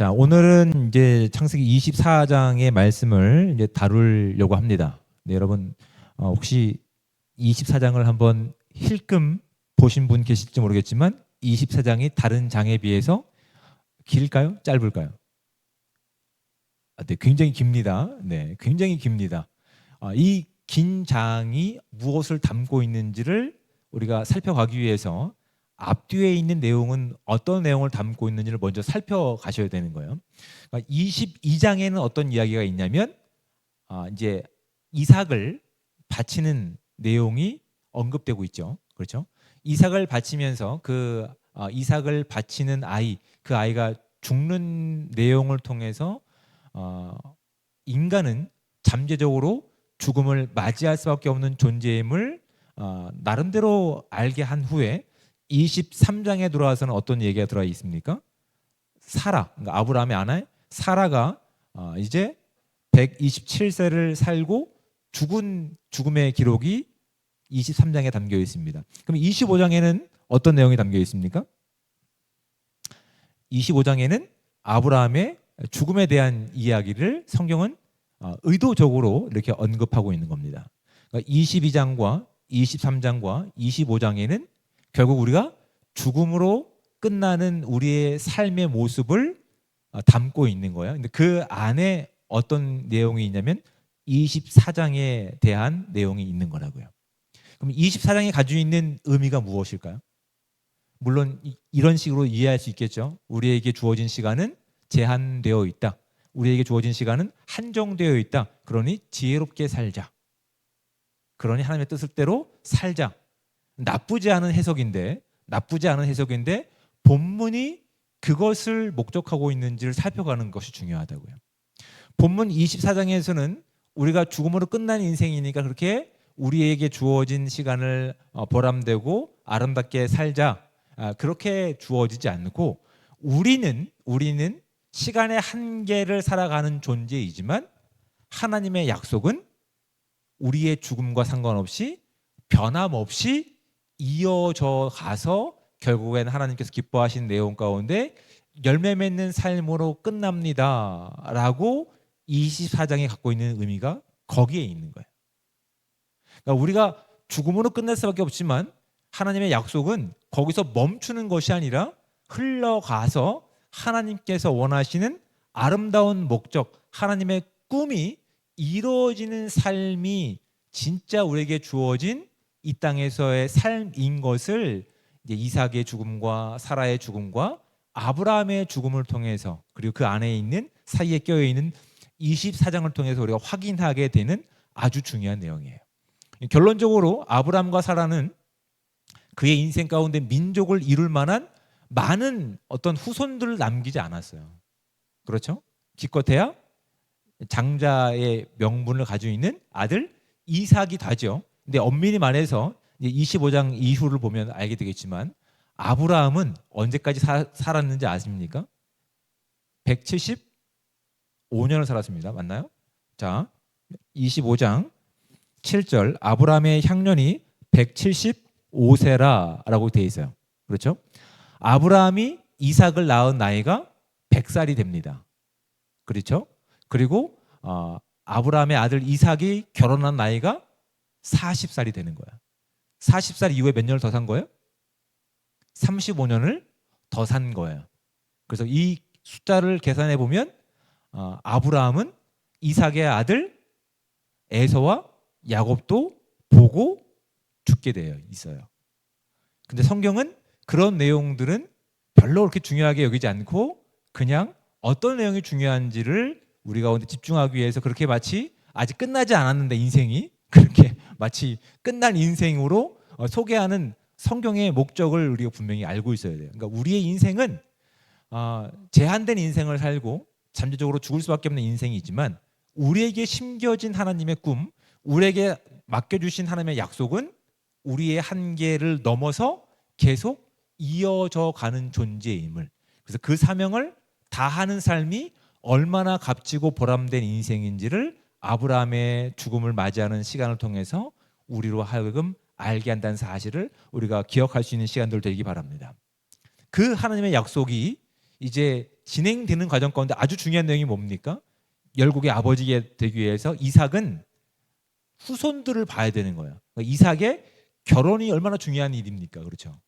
자, 오늘은 이제 창세기 24장의 말씀을 이제 다루려고 합니다. 네, 여러분 혹시 24장을 한번 힐끔 보신 분 계실지 모르겠지만 24장이 다른 장에 비해서 길까요? 짧을까요? 네, 굉장히 깁니다. 네, 굉장히 깁니다. 이 긴 장이 무엇을 담고 있는지를 우리가 살펴가기 위해서 앞뒤에 있는 내용은 어떤 내용을 담고 있는지를 먼저 살펴가셔야 되는 거예요. 22장에는 어떤 이야기가 있냐면 이제 이삭을 바치는 내용이 언급되고 있죠. 그렇죠? 이삭을 바치면서 그 이삭을 바치는 아이, 그 아이가 죽는 내용을 통해서 인간은 잠재적으로 죽음을 맞이할 수밖에 없는 존재임을 나름대로 알게 한 후에 23장에 들어와서는 어떤 얘기가 들어와 있습니까? 사라, 그러니까 아브라함의 아내 사라가 이제 127세를 살고 죽음의 기록이 23장에 담겨 있습니다. 그럼 25장에는 어떤 내용이 담겨 있습니까? 25장에는 아브라함의 죽음에 대한 이야기를 성경은 의도적으로 이렇게 언급하고 있는 겁니다. 그러니까 22장과 23장과 25장에는 결국 우리가 죽음으로 끝나는 우리의 삶의 모습을 담고 있는 거예요. 근데 그 안에 어떤 내용이 있냐면 24장에 대한 내용이 있는 거라고요. 그럼 24장이 가지고 있는 의미가 무엇일까요? 물론 이런 식으로 이해할 수 있겠죠. 우리에게 주어진 시간은 제한되어 있다. 우리에게 주어진 시간은 한정되어 있다. 그러니 지혜롭게 살자. 그러니 하나님의 뜻대로 살자. 나쁘지 않은 해석인데 본문이 그것을 목적하고 있는지를 살펴가는 것이 중요하다고요. 본문 24장에서는 우리가 죽음으로 끝난 인생이니까 그렇게 우리에게 주어진 시간을 보람되고 아름답게 살자, 그렇게 주어지지 않고 우리는 시간의 한계를 살아가는 존재이지만 하나님의 약속은 우리의 죽음과 상관없이 변함없이 이어져 가서 결국엔 하나님께서 기뻐하신 내용 가운데 열매 맺는 삶으로 끝납니다 라고 24장이 갖고 있는 의미가 거기에 있는 거예요. 그러니까 우리가 죽음으로 끝날 수밖에 없지만 하나님의 약속은 거기서 멈추는 것이 아니라 흘러가서 하나님께서 원하시는 아름다운 목적, 하나님의 꿈이 이루어지는 삶이 진짜 우리에게 주어진 이 땅에서의 삶인 것을 이제 이삭의 죽음과 사라의 죽음과 아브라함의 죽음을 통해서 그리고 그 안에 있는 사이에 껴여 있는 24장을 통해서 우리가 확인하게 되는 아주 중요한 내용이에요. 결론적으로 아브라함과 사라는 그의 인생 가운데 민족을 이룰 만한 많은 어떤 후손들을 남기지 않았어요. 그렇죠? 기껏해야 장자의 명분을 가지고 있는 아들 이삭이 다죠. 근데 엄밀히 말해서 25장 이후를 보면 알게 되겠지만 아브라함은 언제까지 살았는지 아십니까? 175년을 살았습니다. 맞나요? 자, 25장 7절 아브라함의 향년이 175세라라고 되어 있어요. 그렇죠? 아브라함이 이삭을 낳은 나이가 100살이 됩니다. 그렇죠? 그리고 아브라함의 아들 이삭이 결혼한 나이가 40살이 되는 거야. 40살 이후에 몇 년을 더 산 거예요? 35년을 더 산 거예요. 그래서 이 숫자를 계산해 보면 아브라함은 이삭의 아들 에서와 야곱도 보고 죽게 되어 있어요. 근데 성경은 그런 내용들은 별로 그렇게 중요하게 여기지 않고 그냥 어떤 내용이 중요한지를 우리 가운데 집중하기 위해서 그렇게 마치 아직 끝나지 않았는데 인생이 그렇게 마치 끝난 인생으로 소개하는 성경의 목적을 우리가 분명히 알고 있어야 돼요. 그러니까 우리의 인생은 제한된 인생을 살고 잠재적으로 죽을 수밖에 없는 인생이지만 우리에게 심겨진 하나님의 꿈, 우리에게 맡겨주신 하나님의 약속은 우리의 한계를 넘어서 계속 이어져 가는 존재임을, 그래서 그 사명을 다하는 삶이 얼마나 값지고 보람된 인생인지를 아브라함의 죽음을 맞이하는 시간을 통해서 우리로 하여금 알게 한다는 사실을 우리가 기억할 수 있는 시간들 되기 바랍니다. 그 하나님의 약속이 이제 진행되는 과정 가운데 아주 중요한 내용이 뭡니까? 열국의 아버지가 되기 위해서 이삭은 후손들을 봐야 되는 거예요. 그러니까 이삭의 결혼이 얼마나 중요한 일입니까? 그렇죠.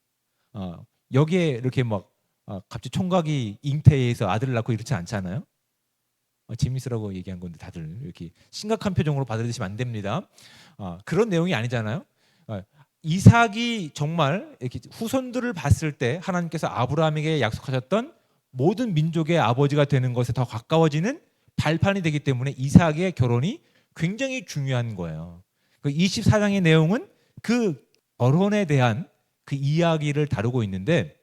여기에 이렇게 막 갑자기 총각이 잉태해서 아들을 낳고 이렇지 않잖아요. 재밌으라고 얘기한 건데 다들 이렇게 심각한 표정으로 받아들이시면 안 됩니다. 그런 내용이 아니잖아요. 이삭이 정말 이렇게 후손들을 봤을 때 하나님께서 아브라함에게 약속하셨던 모든 민족의 아버지가 되는 것에 더 가까워지는 발판이 되기 때문에 이삭의 결혼이 굉장히 중요한 거예요. 그 24장의 내용은 그 결혼에 대한 그 이야기를 다루고 있는데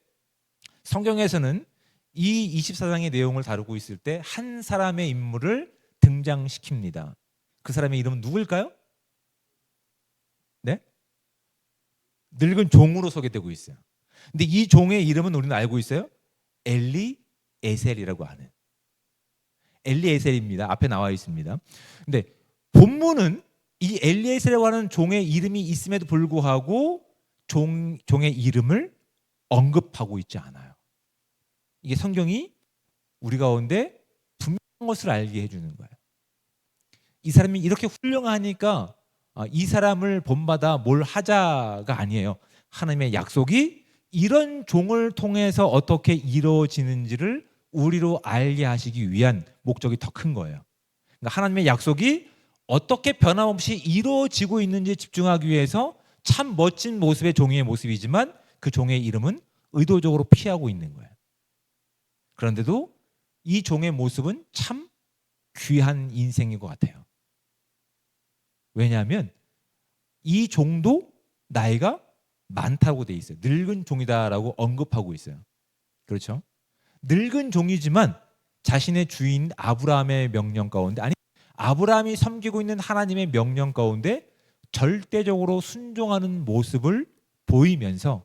성경에서는 이 24장의 내용을 다루고 있을 때 한 사람의 인물을 등장시킵니다. 그 사람의 이름은 누구일까요? 네? 늙은 종으로 소개되고 있어요. 근데 이 종의 이름은 우리는 알고 있어요. 엘리에셀이라고 하는 엘리에셀입니다. 앞에 나와 있습니다. 근데 본문은 이 엘리에셀이라고 하는 종의 이름이 있음에도 불구하고 종의 이름을 언급하고 있지 않아요. 이게 성경이 우리 가운데 분명한 것을 알게 해주는 거예요. 이 사람이 이렇게 훌륭하니까 이 사람을 본받아 뭘 하자가 아니에요. 하나님의 약속이 이런 종을 통해서 어떻게 이루어지는지를 우리로 알게 하시기 위한 목적이 더 큰 거예요. 그러니까 하나님의 약속이 어떻게 변함없이 이루어지고 있는지 집중하기 위해서 참 멋진 모습의 종의 모습이지만 그 종의 이름은 의도적으로 피하고 있는 거예요. 그런데도 이 종의 모습은 참 귀한 인생인 것 같아요. 왜냐하면 이 종도 나이가 많다고 돼 있어요. 늙은 종이다라고 언급하고 있어요. 그렇죠? 늙은 종이지만 자신의 주인 아브라함의 명령 가운데, 아니 아브라함이 섬기고 있는 하나님의 명령 가운데 절대적으로 순종하는 모습을 보이면서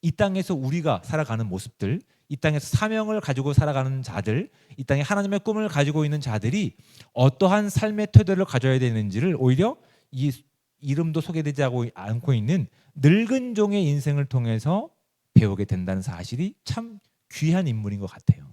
이 땅에서 우리가 살아가는 모습들, 이 땅에서 사명을 가지고 살아가는 자들, 이 땅에 하나님의 꿈을 가지고 있는 자들이 어떠한 삶의 태도를 가져야 되는지를 오히려 이 이름도 소개되지 않고 있는 늙은 종의 인생을 통해서 배우게 된다는 사실이 참 귀한 인물인 것 같아요.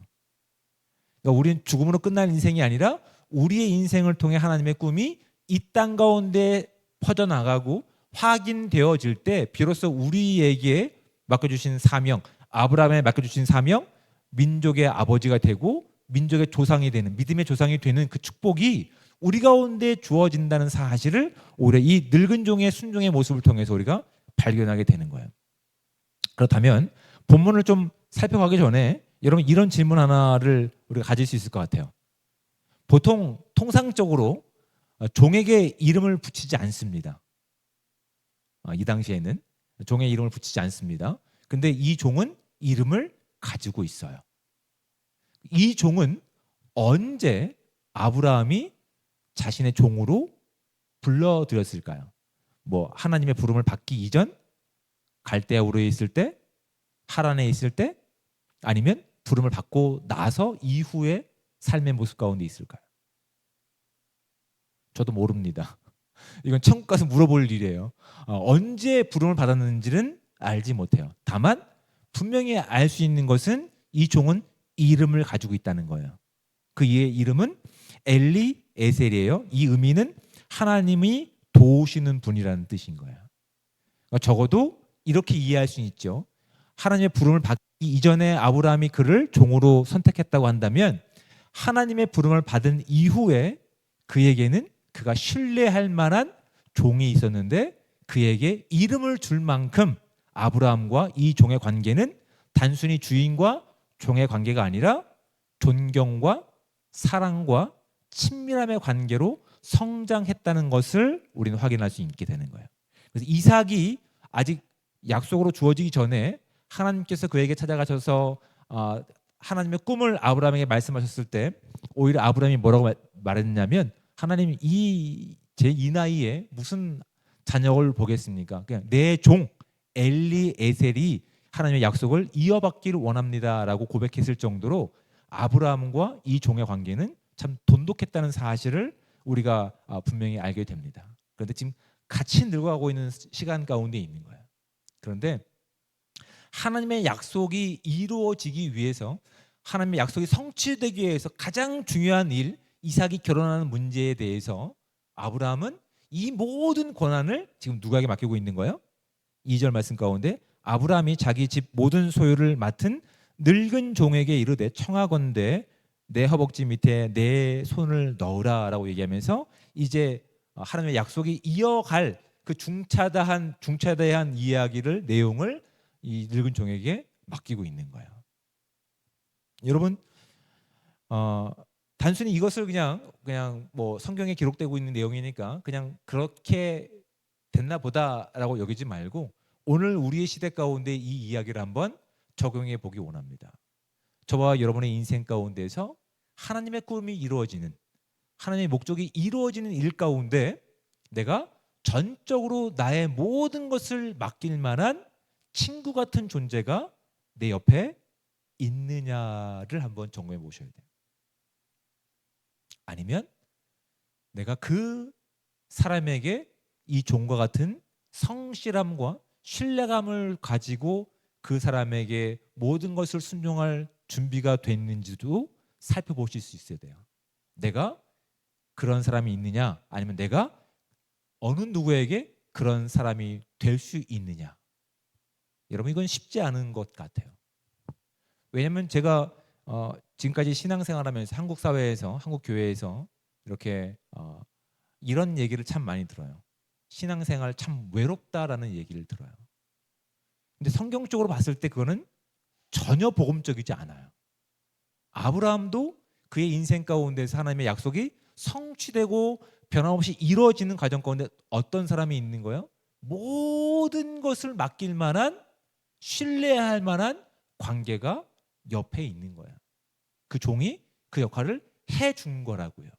그러니까 우리는 죽음으로 끝날 인생이 아니라 우리의 인생을 통해 하나님의 꿈이 이 땅 가운데 퍼져나가고 확인되어질 때 비로소 우리에게 맡겨주신 사명, 아브라함에 맡겨주신 사명, 민족의 아버지가 되고 민족의 조상이 되는, 믿음의 조상이 되는 그 축복이 우리 가운데 주어진다는 사실을 오히려 이 늙은 종의 순종의 모습을 통해서 우리가 발견하게 되는 거예요. 그렇다면 본문을 좀 살펴가기 전에 여러분 이런 질문 하나를 우리가 가질 수 있을 것 같아요. 보통 통상적으로 종에게 이름을 붙이지 않습니다. 이 당시에는 종의 이름을 붙이지 않습니다. 근데 이 종은 이름을 가지고 있어요. 이 종은 언제 아브라함이 자신의 종으로 불러들였을까요? 뭐 하나님의 부름을 받기 이전, 갈대아 우르에 있을 때, 하란에 있을 때, 아니면 부름을 받고 나서 이후의 삶의 모습 가운데 있을까요? 저도 모릅니다. 이건 천국 가서 물어볼 일이에요. 언제 부름을 받았는지는 알지 못해요. 다만 분명히 알 수 있는 것은 이 종은 이름을 가지고 있다는 거예요. 그의 이름은 엘리에셀이에요. 이 의미는 하나님이 도우시는 분이라는 뜻인 거예요. 그러니까 적어도 이렇게 이해할 수 있죠. 하나님의 부름을 받기 이전에 아브라함이 그를 종으로 선택했다고 한다면 하나님의 부름을 받은 이후에 그에게는 그가 신뢰할 만한 종이 있었는데 그에게 이름을 줄 만큼 아브라함과 이 종의 관계는 단순히 주인과 종의 관계가 아니라 존경과 사랑과 친밀함의 관계로 성장했다는 것을 우리는 확인할 수 있게 되는 거예요. 그래서 이삭이 아직 약속으로 주어지기 전에 하나님께서 그에게 찾아가셔서 하나님의 꿈을 아브라함에게 말씀하셨을 때 오히려 아브라함이 뭐라고 말했냐면 하나님 제 이 나이에 무슨 자녀를 보겠습니까? 그냥 내 종 엘리에셀이 하나님의 약속을 이어받기를 원합니다라고 고백했을 정도로 아브라함과 이 종의 관계는 참 돈독했다는 사실을 우리가 분명히 알게 됩니다. 그런데 지금 같이 늙어가고 있는 시간 가운데 있는 거예요. 그런데 하나님의 약속이 이루어지기 위해서 하나님의 약속이 성취되기 위해서 가장 중요한 일, 이삭이 결혼하는 문제에 대해서 아브라함은 이 모든 권한을 지금 누구에게 맡기고 있는 거예요? 2절 말씀 가운데 아브라함이 자기 집 모든 소유를 맡은 늙은 종에게 이르되 청하건대 내 허벅지 밑에 내 손을 넣으라라고 얘기하면서 이제 하나님의 약속이 이어갈 그 중차대한 이야기를 내용을 이 늙은 종에게 맡기고 있는 거예요. 여러분 단순히 이것을 그냥 뭐 성경에 기록되고 있는 내용이니까 그냥 그렇게 됐나 보다라고 여기지 말고 오늘 우리의 시대 가운데 이 이야기를 한번 적용해 보기 원합니다. 저와 여러분의 인생 가운데서 하나님의 꿈이 이루어지는, 하나님의 목적이 이루어지는 일 가운데 내가 전적으로 나의 모든 것을 맡길 만한 친구 같은 존재가 내 옆에 있느냐를 한번 점검해 보셔야 돼요. 아니면 내가 그 사람에게 이 종과 같은 성실함과 신뢰감을 가지고 그 사람에게 모든 것을 순종할 준비가 됐는지도 살펴보실 수 있어야 돼요. 내가 그런 사람이 있느냐, 아니면 내가 어느 누구에게 그런 사람이 될 수 있느냐. 여러분 이건 쉽지 않은 것 같아요. 왜냐하면 제가 지금까지 신앙생활하면서 한국 사회에서, 한국 교회에서 이렇게 이런 얘기를 참 많이 들어요. 신앙생활 참 외롭다라는 얘기를 들어요. 근데 성경적으로 봤을 때 그거는 전혀 복음적이지 않아요. 아브라함도 그의 인생 가운데서 하나님의 약속이 성취되고 변함없이 이루어지는 과정 가운데 어떤 사람이 있는 거예요? 모든 것을 맡길 만한, 신뢰할 만한 관계가 옆에 있는 거예요. 그 종이 그 역할을 해준 거라고요.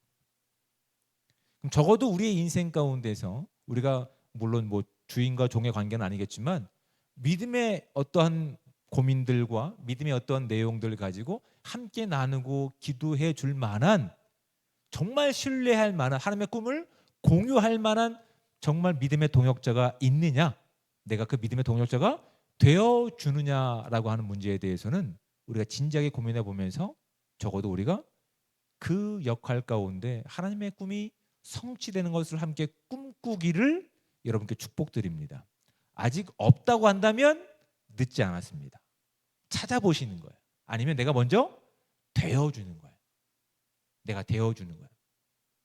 그럼 적어도 우리의 인생 가운데서 우리가 물론 뭐 주인과 종의 관계는 아니겠지만 믿음의 어떠한 고민들과 믿음의 어떠한 내용들을 가지고 함께 나누고 기도해 줄 만한, 정말 신뢰할 만한, 하나님의 꿈을 공유할 만한 정말 믿음의 동역자가 있느냐, 내가 그 믿음의 동역자가 되어주느냐라고 하는 문제에 대해서는 우리가 진지하게 고민해 보면서 적어도 우리가 그 역할 가운데 하나님의 꿈이 성취되는 것을 함께 꿈꾸기를 여러분께 축복드립니다. 아직 없다고 한다면 늦지 않았습니다. 찾아보시는 거예요. 아니면 내가 먼저 되어주는 거예요. 내가 되어주는 거예요.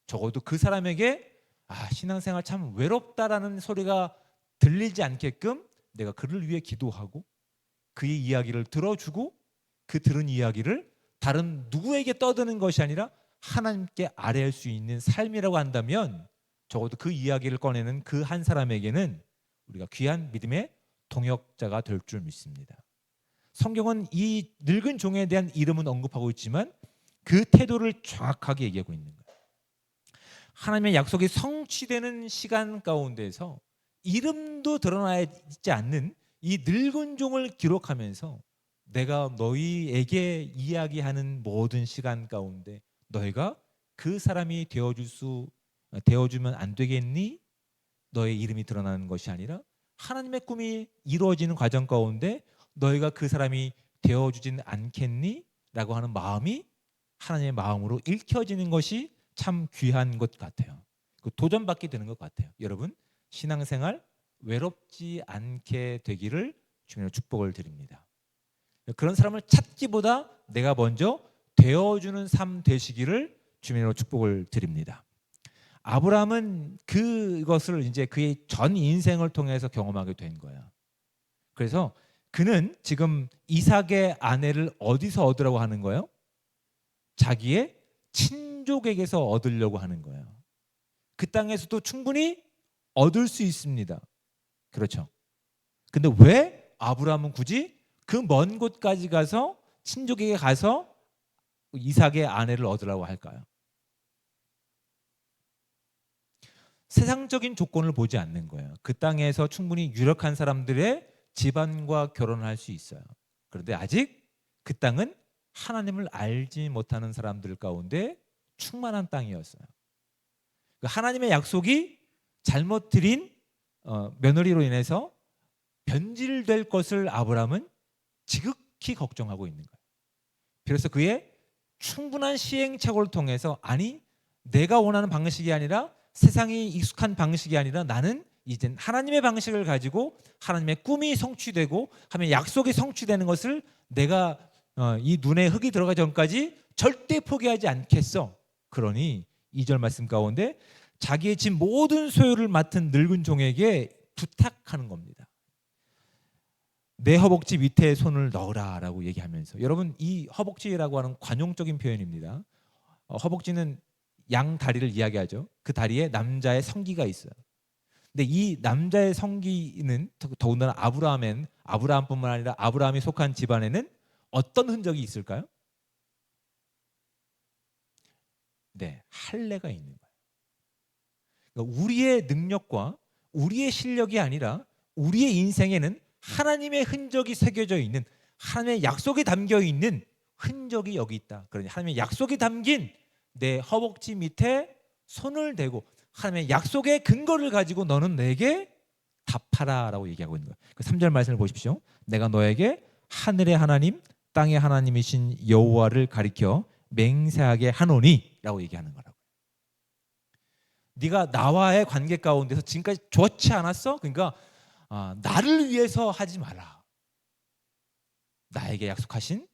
적어도 그 사람에게 신앙생활 참 외롭다라는 소리가 들리지 않게끔 내가 그를 위해 기도하고 그의 이야기를 들어주고 그 들은 이야기를 다른 누구에게 떠드는 것이 아니라 하나님께 아뢰할 수 있는 삶이라고 한다면 적어도 그 이야기를 꺼내는 그 한 사람에게는 우리가 귀한 믿음의 동역자가 될 줄 믿습니다. 성경은 이 늙은 종에 대한 이름은 언급하고 있지만 그 태도를 정확하게 얘기하고 있는 거예요. 하나님의 약속이 성취되는 시간 가운데서 이름도 드러나 있지 않는 이 늙은 종을 기록하면서 내가 너희에게 이야기하는 모든 시간 가운데 너희가 그 사람이 되어주면 안 되겠니? 너의 이름이 드러나는 것이 아니라 하나님의 꿈이 이루어지는 과정 가운데 너희가 그 사람이 되어주진 않겠니? 라고 하는 마음이 하나님의 마음으로 읽혀지는 것이 참 귀한 것 같아요. 도전받게 되는 것 같아요. 여러분 신앙생활 외롭지 않게 되기를 주님으로 축복을 드립니다. 그런 사람을 찾기보다 내가 먼저 되어주는 삶 되시기를 주님으로 축복을 드립니다. 아브라함은 그것을 이제 그의 전 인생을 통해서 경험하게 된 거야. 그래서 그는 지금 이삭의 아내를 어디서 얻으라고 하는 거예요? 자기의 친족에게서 얻으려고 하는 거예요. 그 땅에서도 충분히 얻을 수 있습니다. 그렇죠. 근데 왜 아브라함은 굳이 그 먼 곳까지 가서 친족에게 가서 이삭의 아내를 얻으라고 할까요? 세상적인 조건을 보지 않는 거예요. 그 땅에서 충분히 유력한 사람들의 집안과 결혼을 할 수 있어요. 그런데 아직 그 땅은 하나님을 알지 못하는 사람들 가운데 충만한 땅이었어요. 하나님의 약속이 잘못 드린 며느리로 인해서 변질될 것을 아브라함은 지극히 걱정하고 있는 거예요. 그래서 그의 충분한 시행착오를 통해서 아니 내가 원하는 방식이 아니라 세상이 익숙한 방식이 아니라 나는 이젠 하나님의 방식을 가지고 하나님의 꿈이 성취되고 하나님의 약속이 성취되는 것을 내가 이 눈에 흙이 들어가기 전까지 절대 포기하지 않겠어. 그러니 2절 말씀 가운데 자기의 집 모든 소유를 맡은 늙은 종에게 부탁하는 겁니다. 내 허벅지 밑에 손을 넣으라 라고 얘기하면서, 여러분 이 허벅지라고 하는 관용적인 표현입니다. 허벅지는 양 다리를 이야기하죠. 그 다리에 남자의 성기가 있어요. 근데 이 남자의 성기는 더군다나 아브라함뿐만 아니라 아브라함이 속한 집안에는 어떤 흔적이 있을까요? 네, 할례가 있는 거예요. 그러니까 우리의 능력과 우리의 실력이 아니라 우리의 인생에는 하나님의 흔적이 새겨져 있는, 하나님의 약속이 담겨 있는 흔적이 여기 있다. 그러니 하나님의 약속이 담긴 내 허벅지 밑에 손을 대고 하나님의 약속의 근거를 가지고 너는 내게 답하라라고 얘기하고 있는 거예요. 그 3절 말씀을 보십시오. 내가 너에게 하늘의 하나님 땅의 하나님이신 여호와를 가리켜 맹세하게 하노니라고 얘기하는 거라고. 네가 나와의 관계 가운데서 지금까지 좋지 않았어? 그러니까 나를 위해서 하지 마라. 나에게 약속하신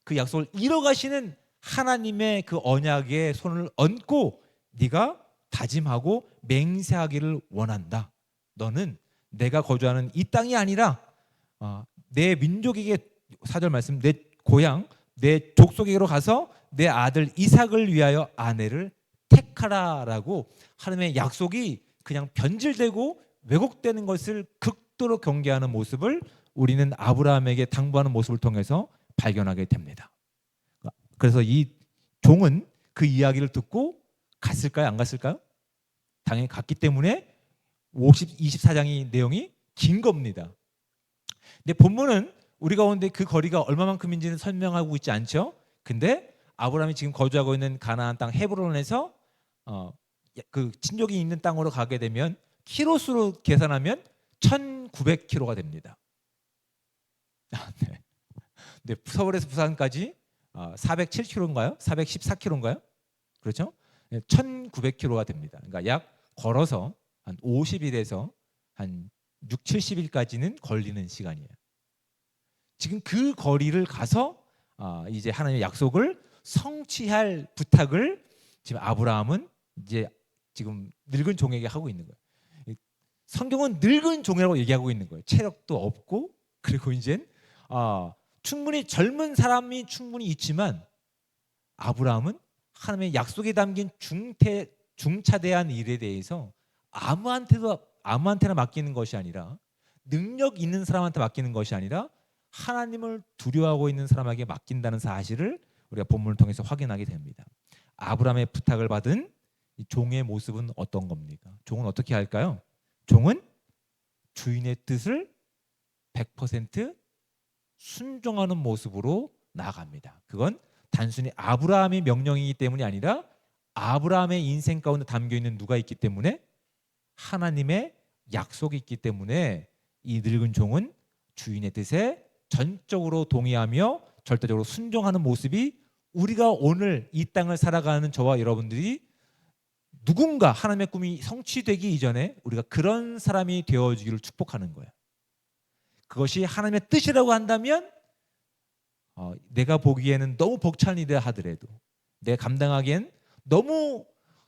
그 약속을 이뤄가시는 하나님의 그 언약에 손을 얹고 네가 다짐하고 맹세하기를 원한다. 너는 내가 거주하는 이 땅이 아니라 내 민족에게, 4절 말씀, 내 고향 내 족속에게로 가서 내 아들 이삭을 위하여 아내를 택하라라고 하나님의 약속이 그냥 변질되고 왜곡되는 것을 극도로 경계하는 모습을 우리는 아브라함에게 당부하는 모습을 통해서 발견하게 됩니다. 그래서 이 종은 그 이야기를 듣고 갔을까요? 안 갔을까요? 당연히 갔기 때문에 24장의 내용이 긴 겁니다. 근데 본문은 우리 가운데 그 거리가 얼마만큼인지는 설명하고 있지 않죠. 근데 아브라함이 지금 거주하고 있는 가나안 땅 헤브론에서 그 친족이 있는 땅으로 가게 되면 키로수로 계산하면 1900km가 됩니다. 네. 근데 서울에서 부산까지 407km인가요? 414km인가요? 그렇죠? 1900km가 됩니다. 그러니까 약 걸어서 한 50일에서 한 6, 70일까지는 걸리는 시간이에요. 지금 그 거리를 가서 이제 하나님의 약속을 성취할 부탁을 지금 아브라함은 이제 지금 늙은 종에게 하고 있는 거예요. 성경은 늙은 종이라고 얘기하고 있는 거예요. 체력도 없고, 그리고 이제 충분히 젊은 사람이 충분히 있지만 아브라함은 하나님의 약속에 담긴 중차대한 일에 대해서 아무한테나 맡기는 것이 아니라, 능력 있는 사람한테 맡기는 것이 아니라 하나님을 두려워하고 있는 사람에게 맡긴다는 사실을 우리가 본문을 통해서 확인하게 됩니다. 아브라함의 부탁을 받은 이 종의 모습은 어떤 겁니까? 종은 어떻게 할까요? 종은 주인의 뜻을 100% 순종하는 모습으로 나아갑니다. 그건 단순히 아브라함의 명령이기 때문이 아니라 아브라함의 인생 가운데 담겨 있는 누가 있기 때문에, 하나님의 약속이 있기 때문에 이 늙은 종은 주인의 뜻에 전적으로 동의하며 절대적으로 순종하는 모습이, 우리가 오늘 이 땅을 살아가는 저와 여러분들이 누군가 하나님의 꿈이 성취되기 이전에 우리가 그런 사람이 되어주기를 축복하는 거예요. 그것이 하나님의 뜻이라고 한다면 내가 보기에는 너무 벅찬 일이라 하더라도, 내가 감당하기엔 너무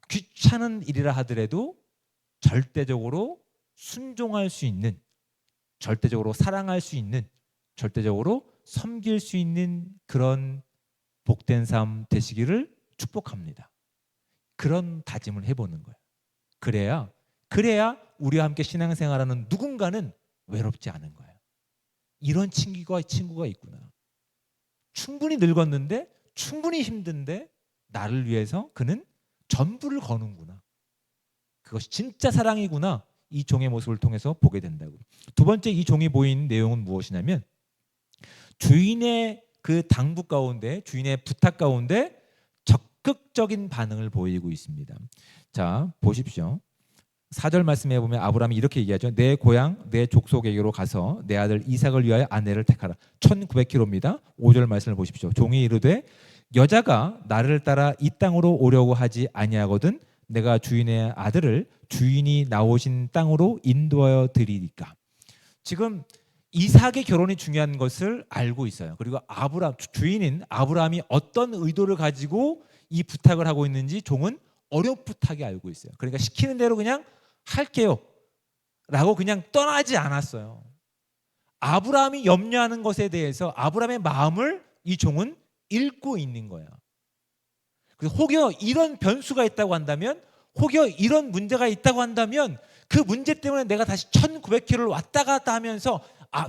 귀찮은 일이라 하더라도 절대적으로 순종할 수 있는, 절대적으로 사랑할 수 있는, 절대적으로 섬길 수 있는 그런 복된 삶 되시기를 축복합니다. 그런 다짐을 해보는 거예요. 그래야 우리와 함께 신앙생활하는 누군가는 외롭지 않은 거예요. 이런 친구가 있구나. 충분히 늙었는데, 충분히 힘든데 나를 위해서 그는 전부를 거는구나. 그것이 진짜 사랑이구나. 이 종의 모습을 통해서 보게 된다고. 두 번째, 이 종이 보인 내용은 무엇이냐면, 주인의 그 당부 가운데, 주인의 부탁 가운데 적극적인 반응을 보이고 있습니다. 자, 보십시오. 4절 말씀에 보면 아브라함이 이렇게 얘기하죠. 내 고향 내 족속에게로 가서 내 아들 이삭을 위하여 아내를 택하라. 1900km입니다. 5절 말씀을 보십시오. 종이 이르되 여자가 나를 따라 이 땅으로 오려고 하지 아니하거든 내가 주인의 아들을 주인이 나오신 땅으로 인도하여 드리니까. 지금 이삭의 결혼이 중요한 것을 알고 있어요. 그리고 주인인 아브라함이 어떤 의도를 가지고 이 부탁을 하고 있는지 종은 어렴풋하게 알고 있어요. 그러니까 시키는 대로 그냥 할게요 라고 그냥 떠나지 않았어요. 아브라함이 염려하는 것에 대해서 아브라함의 마음을 이 종은 읽고 있는 거예요. 그래서 혹여 이런 변수가 있다고 한다면, 혹여 이런 문제가 있다고 한다면 그 문제 때문에 내가 다시 1900km를 왔다 갔다 하면서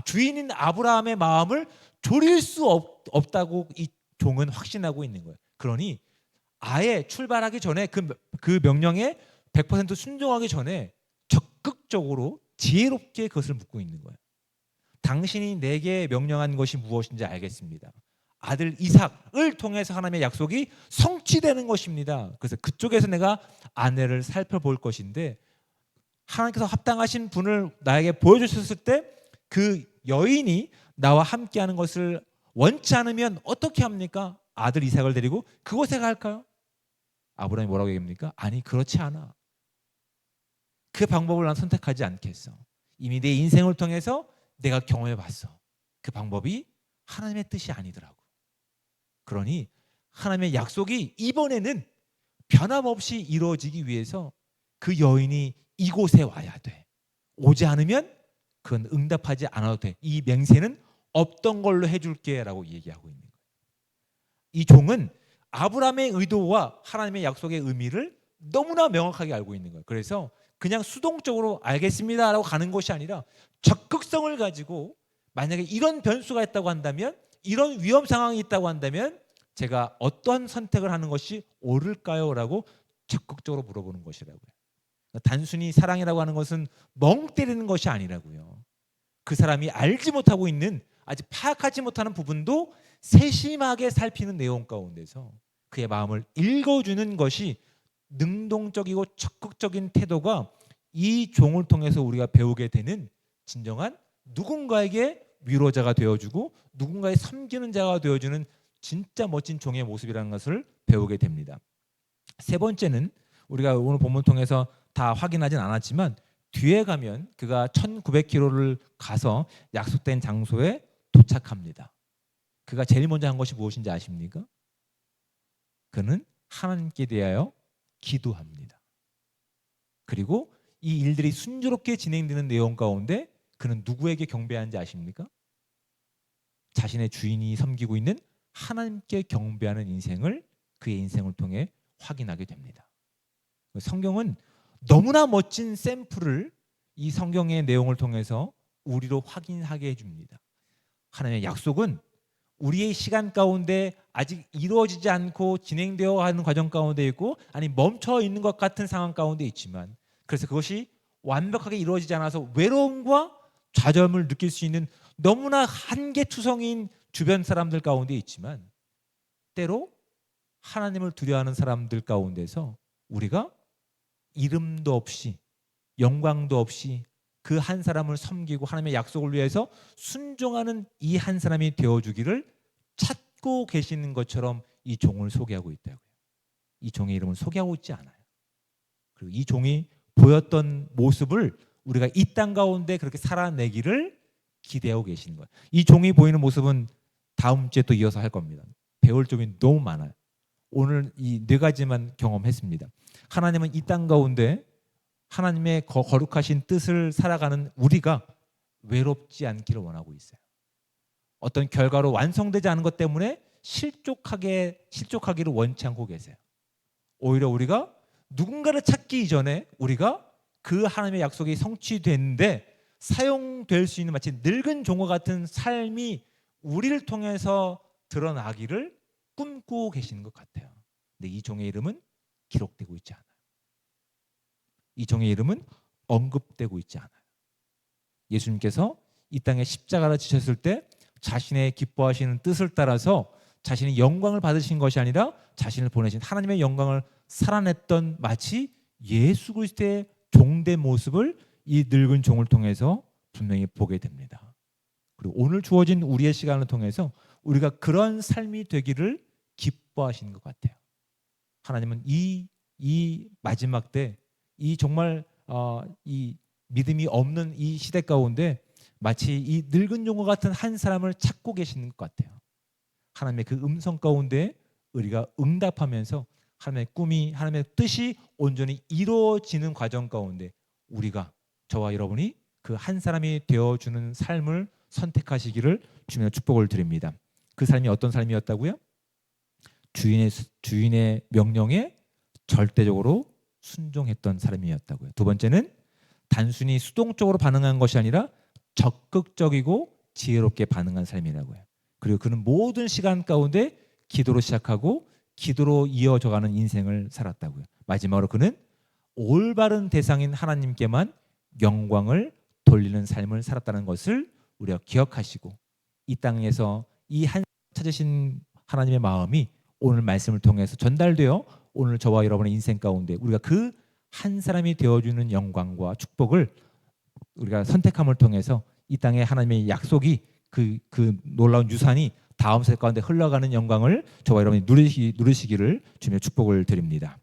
주인인 아브라함의 마음을 졸일 수 없다고 이 종은 확신하고 있는 거예요. 그러니 아예 출발하기 전에 그 명령에 100% 순종하기 전에 적극적으로 지혜롭게 그것을 묻고 있는 거예요. 당신이 내게 명령한 것이 무엇인지 알겠습니다. 아들 이삭을 통해서 하나님의 약속이 성취되는 것입니다. 그래서 그쪽에서 내가 아내를 살펴볼 것인데 하나님께서 합당하신 분을 나에게 보여주셨을 때 그 여인이 나와 함께하는 것을 원치 않으면 어떻게 합니까? 아들 이삭을 데리고 그곳에 갈까요? 아브라함이 뭐라고 얘기합니까? 아니 그렇지 않아. 그 방법을 난 선택하지 않겠어. 이미 내 인생을 통해서 내가 경험해봤어. 그 방법이 하나님의 뜻이 아니더라고. 그러니 하나님의 약속이 이번에는 변함없이 이루어지기 위해서 그 여인이 이곳에 와야 돼. 오지 않으면 그건 응답하지 않아도 돼. 이 맹세는 없던 걸로 해줄게 라고 얘기하고 있는 거예요. 이 종은 아브라함의 의도와 하나님의 약속의 의미를 너무나 명확하게 알고 있는 거예요. 그래서 그냥 수동적으로 알겠습니다 라고 가는 것이 아니라 적극성을 가지고 만약에 이런 변수가 있다고 한다면, 이런 위험 상황이 있다고 한다면 제가 어떤 선택을 하는 것이 옳을까요? 라고 적극적으로 물어보는 것이라고요. 단순히 사랑이라고 하는 것은 멍 때리는 것이 아니라고요. 그 사람이 알지 못하고 있는, 아직 파악하지 못하는 부분도 세심하게 살피는 내용 가운데서 그의 마음을 읽어주는 것이 능동적이고 적극적인 태도가 이 종을 통해서 우리가 배우게 되는 진정한 누군가에게 위로자가 되어주고 누군가의 섬기는 자가 되어주는 진짜 멋진 종의 모습이라는 것을 배우게 됩니다. 세 번째는 우리가 오늘 본문 통해서 다 확인하진 않았지만 뒤에 가면 그가 1900km를 가서 약속된 장소에 도착합니다. 그가 제일 먼저 한 것이 무엇인지 아십니까? 그는 하나님께 대하여 기도합니다. 그리고 이 일들이 순조롭게 진행되는 내용 가운데 그는 누구에게 경배하는지 아십니까? 자신의 주인이 섬기고 있는 하나님께 경배하는 인생을 그의 인생을 통해 확인하게 됩니다. 성경은 너무나 멋진 샘플을 이 성경의 내용을 통해서 우리로 확인하게 해줍니다. 하나님의 약속은 우리의 시간 가운데 아직 이루어지지 않고 진행되어 가는 과정 가운데 있고, 아니 멈춰 있는 것 같은 상황 가운데 있지만, 그래서 그것이 완벽하게 이루어지지 않아서 외로움과 좌절을 느낄 수 있는 너무나 한계투성인 주변 사람들 가운데 있지만, 때로 하나님을 두려워하는 사람들 가운데서 우리가 이름도 없이 영광도 없이 그 한 사람을 섬기고 하나님의 약속을 위해서 순종하는 이 한 사람이 되어주기를 찾고 계시는 것처럼 이 종을 소개하고 있다고요. 이 종의 이름을 소개하고 있지 않아요. 그리고 이 종이 보였던 모습을 우리가 이 땅 가운데 그렇게 살아내기를 기대하고 계시는 거예요. 이 종이 보이는 모습은 다음 주에 또 이어서 할 겁니다. 배울 점이 너무 많아요. 오늘 이 네 가지만 경험했습니다. 하나님은 이 땅 가운데 하나님의 거룩하신 뜻을 살아가는 우리가 외롭지 않기를 원하고 있어요. 어떤 결과로 완성되지 않은 것 때문에 실족하기를 원치 않고 계세요. 오히려 우리가 누군가를 찾기 이전에 우리가 그 하나님의 약속이 성취되는데 사용될 수 있는 마치 늙은 종과 같은 삶이 우리를 통해서 드러나기를 꿈꾸고 계시는 것 같아요. 근데 이 종의 이름은 기록되고 있지 않아요. 이 종의 이름은 언급되고 있지 않아요. 예수님께서 이 땅에 십자가를 지셨을 때 자신의 기뻐하시는 뜻을 따라서 자신이 영광을 받으신 것이 아니라 자신을 보내신 하나님의 영광을 살아냈던 마치 예수 그리스도의 종된 모습을 이 늙은 종을 통해서 분명히 보게 됩니다. 그리고 오늘 주어진 우리의 시간을 통해서 우리가 그런 삶이 되기를 기뻐하시는 것 같아요. 하나님은 이 마지막 때 이 정말 이 믿음이 없는 이 시대 가운데 마치 이 늙은 종과 같은 한 사람을 찾고 계시는 것 같아요. 하나님의 그 음성 가운데 우리가 응답하면서 하나님의 꿈이, 하나님의 뜻이 온전히 이루어지는 과정 가운데 우리가, 저와 여러분이 그 한 사람이 되어주는 삶을 선택하시기를 주님의 축복을 드립니다. 그 삶이 어떤 삶이었다고요? 주인의 명령에 절대적으로 순종했던 사람이었다고요. 두 번째는 단순히 수동적으로 반응한 것이 아니라 적극적이고 지혜롭게 반응한 삶이라고요. 그리고 그는 모든 시간 가운데 기도로 시작하고 기도로 이어져가는 인생을 살았다고요. 마지막으로 그는 올바른 대상인 하나님께만 영광을 돌리는 삶을 살았다는 것을 우리가 기억하시고 이 땅에서 이 한 찾으신 하나님의 마음이 오늘 말씀을 통해서 전달되어 오늘 저와 여러분의 인생 가운데 우리가 그 한 사람이 되어주는 영광과 축복을 우리가 선택함을 통해서 이 땅에 하나님의 약속이 그 놀라운 유산이 다음 세대 가운데 흘러가는 영광을 저와 여러분이 누리시기를 주님의 축복을 드립니다.